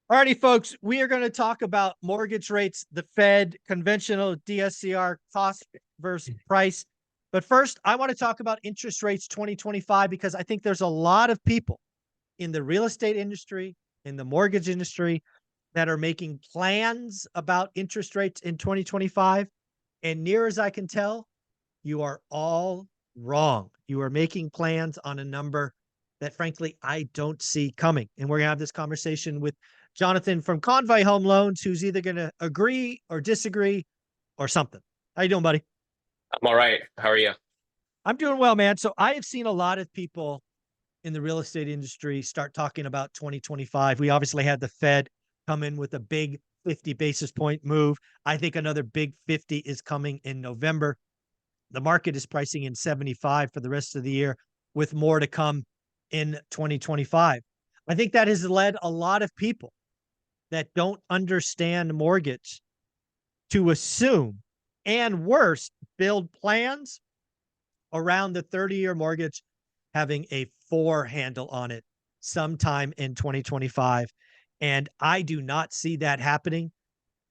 All righty, folks, we are going to talk about mortgage rates, the Fed, conventional DSCR, cost versus price. But first, I want to talk about interest rates 2025 because I think there's a lot of people in the real estate industry, in the mortgage industry, that are making plans about interest rates in 2025. And near as I can tell, you are all wrong. You are making plans on a number that, frankly, I don't see coming. And we're going to have this conversation with Jonathan from Convey Home Loans, who's either going to agree or disagree or something. How you doing, buddy? I'm all right. How are you? I'm doing well, man. So I have seen a lot of people in the real estate industry start talking about 2025. We obviously had the Fed come in with a big 50 basis point move. I think another big 50 is coming in November. The market is pricing in 75 for the rest of the year, with more to come in 2025. I think that has led a lot of people that don't understand mortgage to assume, and worse, build plans around the 30-year mortgage having a 4 handle on it sometime in 2025. And I do not see that happening.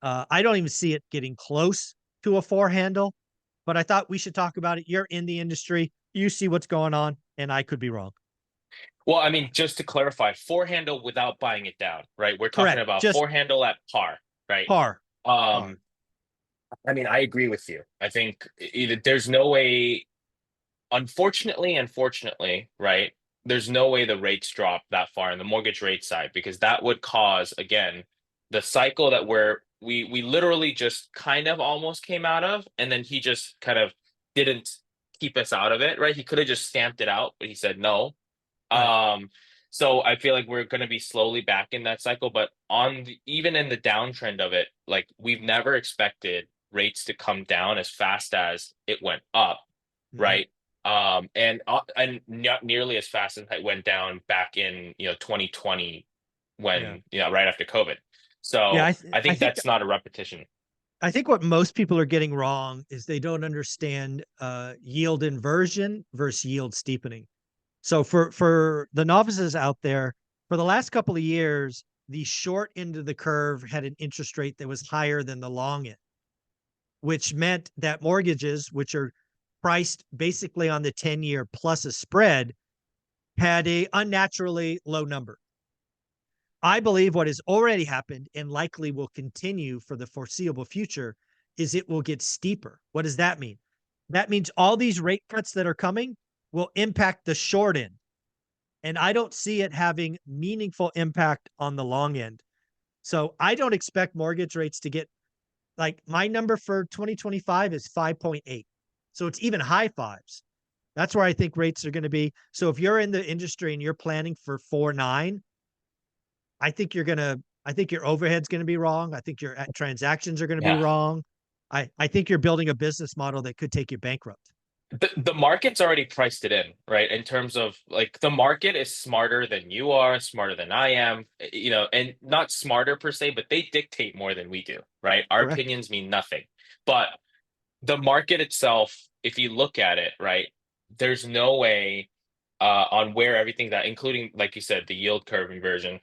I don't even see it getting close to a 4 handle, but I thought we should talk about it. You're in the industry, you see what's going on, and I could be wrong. Well, I mean, just to clarify, four handle without buying it down, right? We're talking Correct. about Just four handle at par, right? par. Par. Um, I mean, I agree with you. I think there's no way, unfortunately, right? There's no way the rates drop that far in the mortgage rate side because that would cause, again, the cycle that we literally just kind of almost came out of, and then he just kind of didn't keep us out of it, right? He could have just stamped it out, but he said no. Right. Um, so I feel like we're going to be slowly back in that cycle, but even in the downtrend of it, like we've never expected rates to come down as fast as it went up, Mhm. right? And not nearly as fast as it went down back in 2020 Yeah. when right after COVID. Yeah. So I I think think that's not a repetition. I think what most people are getting wrong is they don't understand yield inversion versus yield steepening. So for the novices out there, for the last couple of years, the short end of the curve had an interest rate that was higher than the long end, which meant that mortgages, which are priced basically on the 10-year plus a spread, had a unnaturally low number. I believe what has already happened and likely will continue for the foreseeable future is it will get steeper. What does that mean? That means all these rate cuts that are coming will impact the short end. And I don't see it having meaningful impact on the long end. So I don't expect mortgage rates to get, like, my number for 2025 is 5.8. So it's even high fives. That's where I think rates are going to be. So if you're in the industry and you're planning for 4.9, I think your overhead's going to be wrong. I think your transactions are going to be Yeah. wrong. I think you're building a business model that could take you bankrupt. The market's already priced it in, right? In terms of like the market is smarter than you are, smarter than I am, and not smarter per se, but they dictate more than we do, right? Our Correct. opinions mean nothing. But the market itself, if you look at it, right, there's no way on where everything that, including, like you said, the yield curve inversion,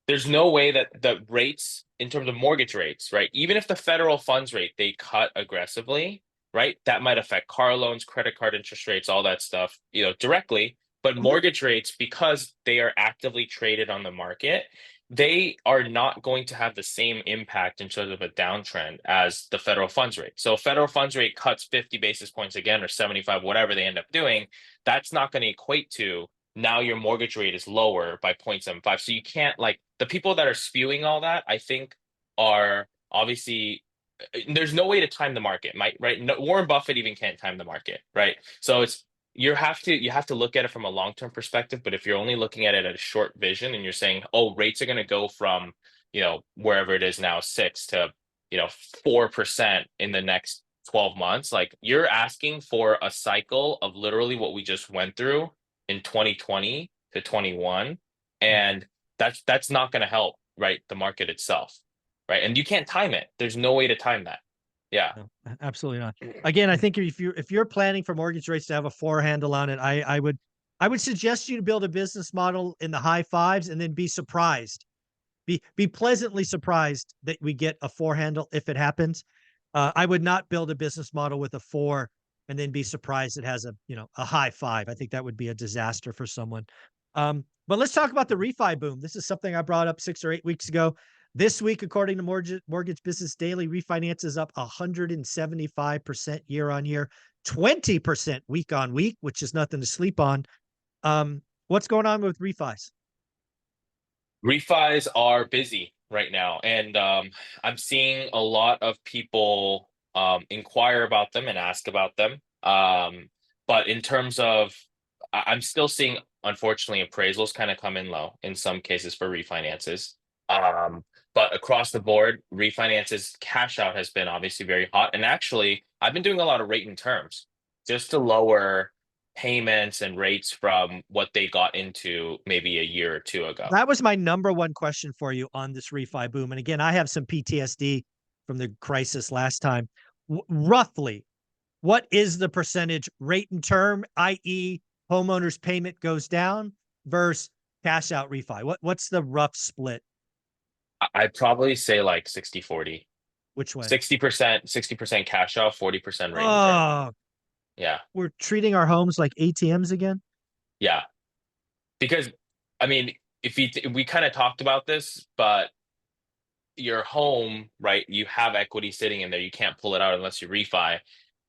there's no way that the rates in terms of mortgage rates, right? Even if the federal funds rate they cut aggressively, right? That might affect car loans, credit card interest rates, all that stuff, directly. But Mhm. mortgage rates, because they are actively traded on the market, they are not going to have the same impact in terms of a downtrend as the federal funds rate. So federal funds rate cuts 50 basis points again or 75, whatever they end up doing, that's not going to equate to now your mortgage rate is lower by 0.75. So you can't, like, the people that are spewing all that, I think, are obviously there's no way to time the market, right? No, Warren Buffett even can't time the market, right? So you have to look at it from a long-term perspective, but if you're only looking at it at a short vision and you're saying, oh, rates are going to go from, wherever it is now, 6 to, 4% in the next 12 months, like you're asking for a cycle of literally what we just went through in 2020 to 21, Yeah. and that's not going to help, right, the market itself, right? And you can't time it. There's no way to time that. Yeah. No, absolutely not. Again, I think if you're planning for mortgage rates to have a 4 handle on it, I would suggest you to build a business model in the high fives and then be surprised be pleasantly surprised that we get a 4 handle if it happens. I would not build a business model with a 4 and then be surprised it has a high 5. I think that would be a disaster for someone. But let's talk about the refi boom. This is something I brought up 6 or 8 weeks ago. This week, according to Mortgage Business Daily, refinance is up 175% year on year, 20% week on week, which is nothing to sleep on. What's going on with refis? Refis are busy right now, and I'm seeing a lot of people inquire about them and ask about them. But in terms of, I'm still seeing, unfortunately, appraisals kind of come in low in some cases for refinances. Um, but across the board, refinances cash out has been obviously very hot. And actually, I've been doing a lot of rate and terms just to lower payments and rates from what they got into maybe a year or two ago. That was my number one question for you on this refi boom. And again, I have some PTSD from the crisis last time. Roughly, what is the percentage rate and term, i.e., homeowners payment goes down versus cash out refi? What's the rough split? I'd probably say like 60-40. Which way? 60% cash out, 40% rate and term. Oh, Yeah. we're treating our homes like ATMs again. Yeah. Because I mean, if we kind of talked about this, but your home, right? You have equity sitting in there. You can't pull it out unless you refi.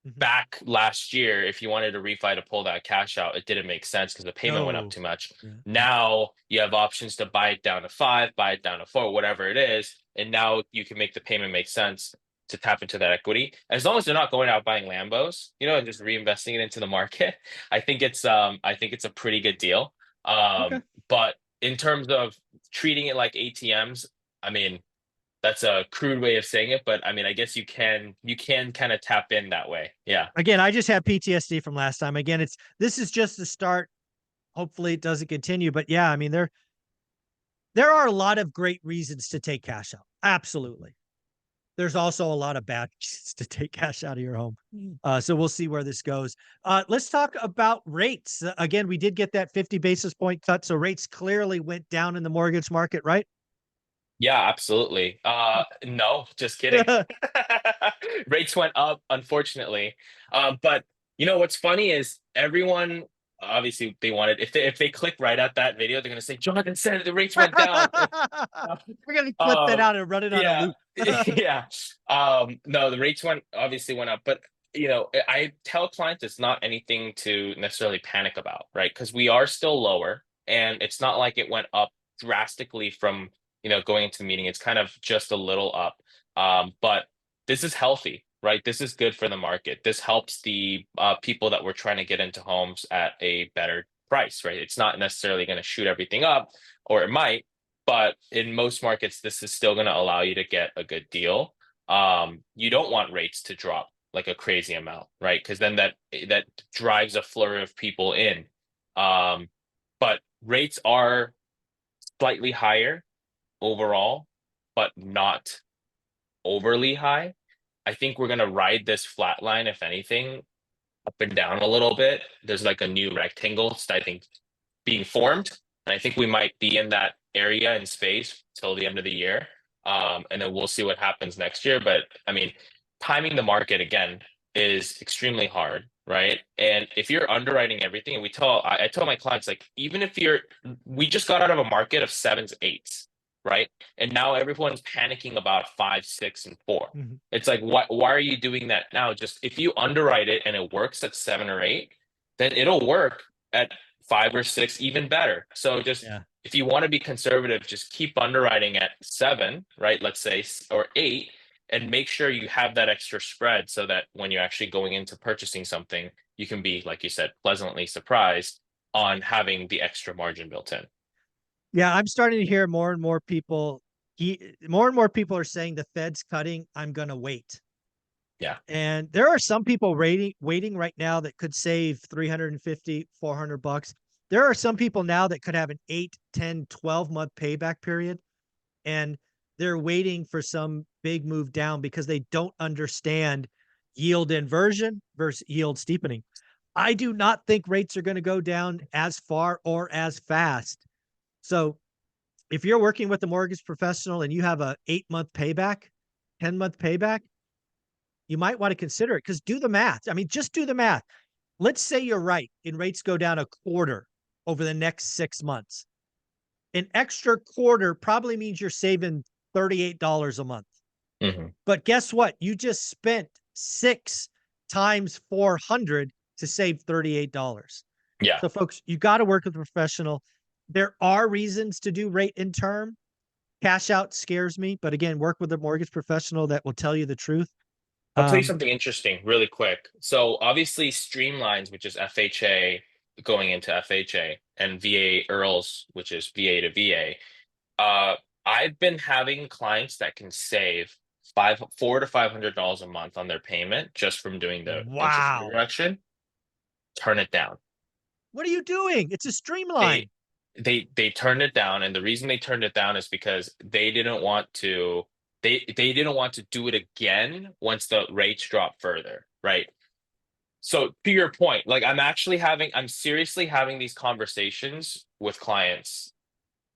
Mhm. Back last year, if you wanted to refi to pull that cash out, it didn't make sense because the payment went up No. too much. Yeah. Now you have options to buy it down to 5, buy it down to 4, whatever it is, and now you can make the payment make sense to tap into that equity. As long as they're not going out buying Lambos, and just reinvesting it into the market, I think it's a pretty good deal. Okay. But in terms of treating it like ATMs, I mean, that's a crude way of saying it, but I mean, I guess you can kind of tap in that way. Yeah. Again, I just have PTSD from last time. Again, this is just the start. Hopefully it doesn't continue. But yeah, I mean, there are a lot of great reasons to take cash out. Absolutely. There's also a lot of bad reasons to take cash out of your home. So we'll see where this goes. Let's talk about rates. Again, we did get that 50 basis point cut. So rates clearly went down in the mortgage market, right? Yeah, absolutely. No, just kidding. Rates went up, unfortunately. But what's funny is everyone obviously they wanted, if they click right at that video, they're gonna say Jonathan said the rates went down. We're gonna clip that Um, out and run it on a yeah, loop. yeah. No, the rates obviously went up, but I tell clients it's not anything to necessarily panic about, right? Because we are still lower, and it's not like it went up drastically from going into the meeting. It's kind of just a little up. But this is healthy, right? This is good for the market. This helps the people that were trying to get into homes at a better price, right? It's not necessarily going to shoot everything up, or it might, but in most markets, this is still going to allow you to get a good deal. You don't want rates to drop like a crazy amount, right? Because then that drives a flurry of people in. But rates are slightly higher overall, but not overly high. I think we're gonna ride this flat line, if anything, up and down a little bit. There's like a new rectangle, I think, being formed, and I think we might be in that area in space till the end of the year. And then we'll see what happens next year. But I mean, timing the market again is extremely hard, right? And if you're underwriting everything, and I tell my clients, like, even if we just got out of a market of sevens, eights, right? And now everyone's panicking about 5, 6, and 4. Mhm. It's like, why are you doing that now? Just if you underwrite it and it works at 7 or 8, then it'll work at 5 or 6 even better. So just Yeah. if you want to be conservative, just keep underwriting at 7, right? Let's say, or 8, and make sure you have that extra spread so that when you're actually going into purchasing something, you can be, like you said, pleasantly surprised on having the extra margin built in. Yeah, I'm starting to hear more and more people. More and more people are saying the Fed's cutting. I'm gonna wait. Yeah. And there are some people waiting right now that could save 350, 400 bucks. There are some people now that could have an 8, 10, 12-month payback period. And they're waiting for some big move down because they don't understand yield inversion versus yield steepening. I do not think rates are going to go down as far or as fast. So if you're working with a mortgage professional and you have a 8-month payback, 10-month payback, you might want to consider it, because do the math. I mean, just do the math. Let's say you're right and rates go down a quarter over the next 6 months. An extra quarter probably means you're saving $38 a month. Mhm. But guess what? You just spent 6 times 400 to save $38. Yeah. So, folks, you got to work with a professional. There are reasons to do rate and term. Cash out scares me, but again, work with a mortgage professional that will tell you the truth. I'll tell you Um, something interesting really quick. So obviously Streamlines, which is FHA going into FHA, and VA Earls, which is VA to VA. I've been having clients that can save $400 to $500 a month on their payment just from doing the interest rate wow. reduction. Turn it down. What are you doing? It's a They streamline. they turned it down, and the reason they turned it down is because they didn't want to do it again once the rates drop further, right? So to your point, like I'm seriously having these conversations with clients.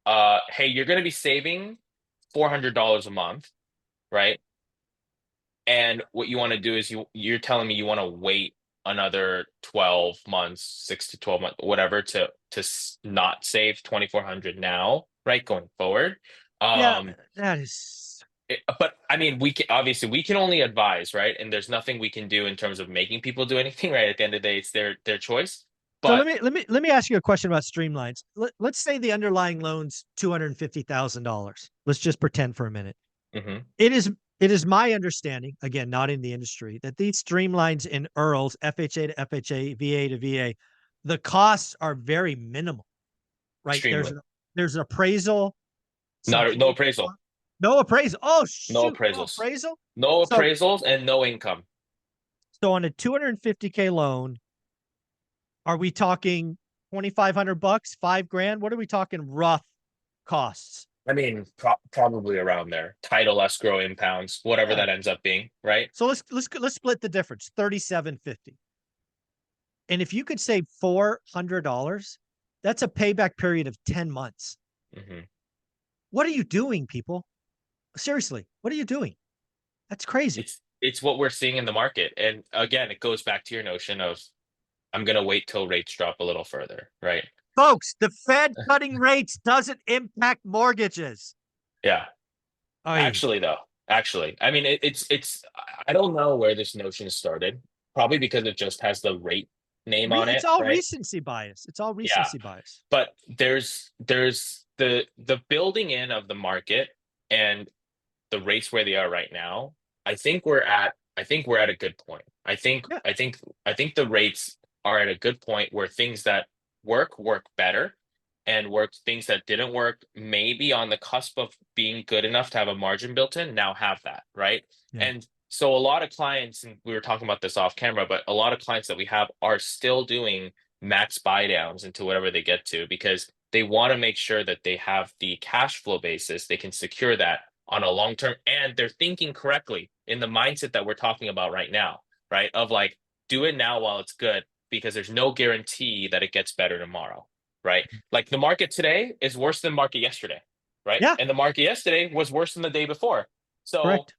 Hey, you're going to be saving $400 a month, right? And what you want to do is you're telling me you want to wait another 12 months, 6 to 12 months, whatever, not save 2,400 now, right? Going forward. Yeah, Um, that is. but I mean, we can only advise, right? And there's nothing we can do in terms of making people do anything, right? At the end of the day, it's their choice. So But let me ask you a question about streamlines. Let's say the underlying loan's $250,000. Let's just pretend for a minute. mhm, It is my understanding, again, not in the industry, that these streamlines in EARLs, FHA to FHA, VA to VA, the costs are very minimal, right? extremely. There's an appraisal, some No closing appraisal, costs. No appraisal. Oh no shoot, no appraisals, appraisal. no So appraisals, and no income. so on a 250K loan, are we talking 2,500 bucks, 5 grand? What are we talking rough costs? I mean, probably around there. Title, escrow, impounds, whatever Yeah. that ends up being, right? So let's split the difference. 3,750. And if you could save $400, that's a payback period of 10 months. Hmm. What are you doing, people? Seriously, what are you doing? That's crazy. It's what we're seeing in the market, and again, it goes back to your notion of I'm gonna wait till rates drop a little further, right? Folks, the Fed cutting rates doesn't impact mortgages. Yeah. I Actually, I mean, I don't know where this notion started. Probably because it just has the rate name on it's it, all right? recency bias. It's all Yeah, recency bias. but there's the building in of the market and the rates where they are right now. I think we're at a good point. Yeah. I think the rates are at a good point where things that work better, and work things that didn't work maybe on the cusp of being good enough to have a margin built in now have that, right? Yeah. And so a lot of clients, and we were talking about this off camera, but a lot of clients that we have are still doing max buy downs into whatever they get to because they want to make sure that they have the cash flow basis, they can secure that on a long term, and they're thinking correctly in the mindset that we're talking about right now, right? Of like, do it now while it's good because there's no guarantee that it gets better tomorrow, right? Like the market today is worse than market yesterday, right? Yeah. And the market yesterday was worse than the day before. So Correct.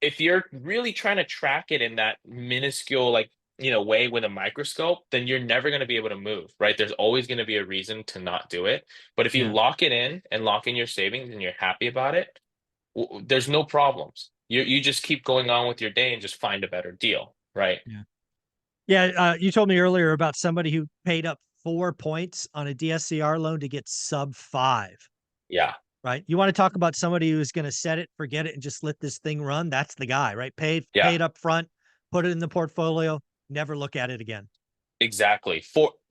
if you're really trying to track it in that minuscule, like, way with a microscope, then you're never going to be able to move, right? There's always going to be a reason to not do it. But if you Yeah. lock it in and lock in your savings and you're happy about it, there's no problems. You just keep going on with your day and just find a better deal, right? Yeah. Yeah. You told me earlier about somebody who paid up 4 points on a DSCR loan to get sub 5. Yeah, Right? You want to talk about somebody who's going to set it, forget it, and just let this thing run? That's the guy, right? yeah, Paid up front, put it in the portfolio, never look at it again. exactly.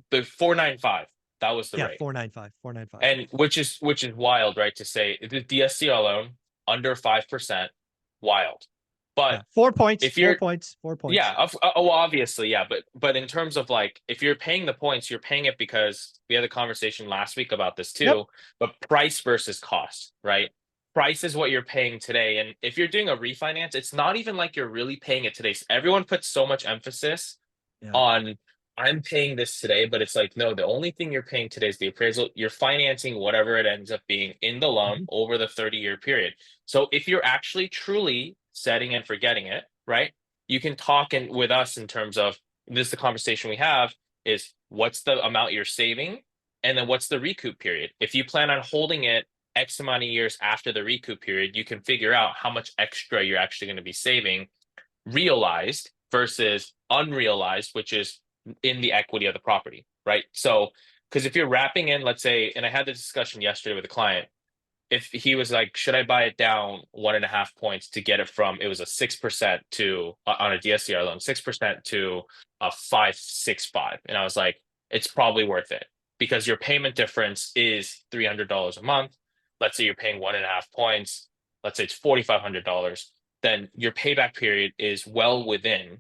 The 495, that was the Yeah, rate. 495, 495. And which is wild, right? To say the DSCR loan under 5%, wild. But Yeah, 4 points, if four you're points, 4 points. yeah, well, obviously, yeah, but in terms of like, if you're paying the points, you're paying it because we had a conversation last week about this Yep. too. But price versus cost, right? Price is what you're paying today, and if you're doing a refinance, it's not even like you're really paying it today. Everyone puts so much emphasis Yeah. on I'm paying this today, but it's like, no, the only thing you're paying today is the appraisal. You're financing whatever it ends up being in the loan Mhm. over the 30-year period. So if you're actually truly setting and forgetting it, right? You can talk with us in terms of this, the conversation we have is what's the amount you're saving, and then what's the recoup period. If you plan on holding it X amount of years after the recoup period, you can figure out how much extra you're actually going to be saving realized versus unrealized, which is in the equity of the property, right? So, because if you're wrapping in, let's say, and I had this discussion yesterday with a client, if he was like, should I buy it down 1.5 points to get it from, it was a 6% to on a DSCR loan, 6% to a 5.65. And I was like, it's probably worth it because your payment difference is $300 a month. Let's say you're paying 1.5 points. Let's say it's $4,500. Then your payback period is well within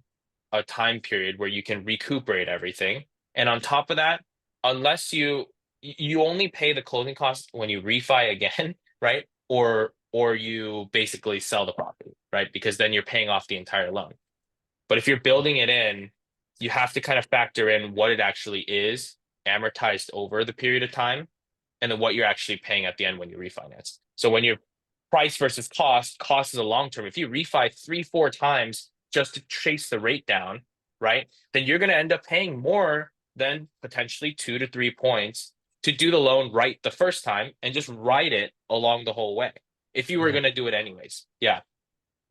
a time period where you can recuperate everything. And on top of that, unless you only pay the closing costs when you refi again, right? Or you basically sell the property, right? Because then you're paying off the entire loan. But if you're building it in, you have to kind of factor in what it actually is amortized over the period of time, and then what you're actually paying at the end when you refinance. So when you're price versus cost is a long term. If you refi 3-4 times just to chase the rate down, right? Then you're going to end up paying more than potentially 2 to 3 points to do the loan right the first time and just ride it along the whole way. If you were Yeah. going to do it anyways. Yeah.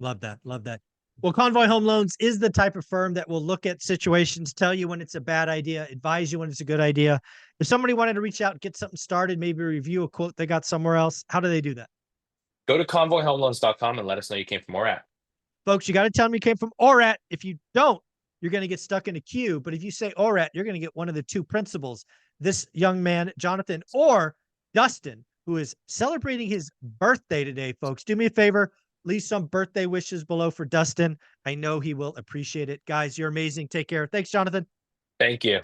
Love that. Love that. Well, Convoy Home Loans is the type of firm that will look at situations, tell you when it's a bad idea, advise you when it's a good idea. If somebody wanted to reach out and get something started, maybe review a quote they got somewhere else, how do they do that? Go to convoyhomeloans.com and let us know you came from where at. Folks, you got to tell them you came from ORAT. If you don't, you're going to get stuck in a queue. But if you say ORAT, you're going to get one of the two principals, this young man, Jonathan, or Dustin, who is celebrating his birthday today, folks. Do me a favor, leave some birthday wishes below for Dustin. I know he will appreciate it. Guys, you're amazing. Take care. Thanks, Jonathan. Thank you.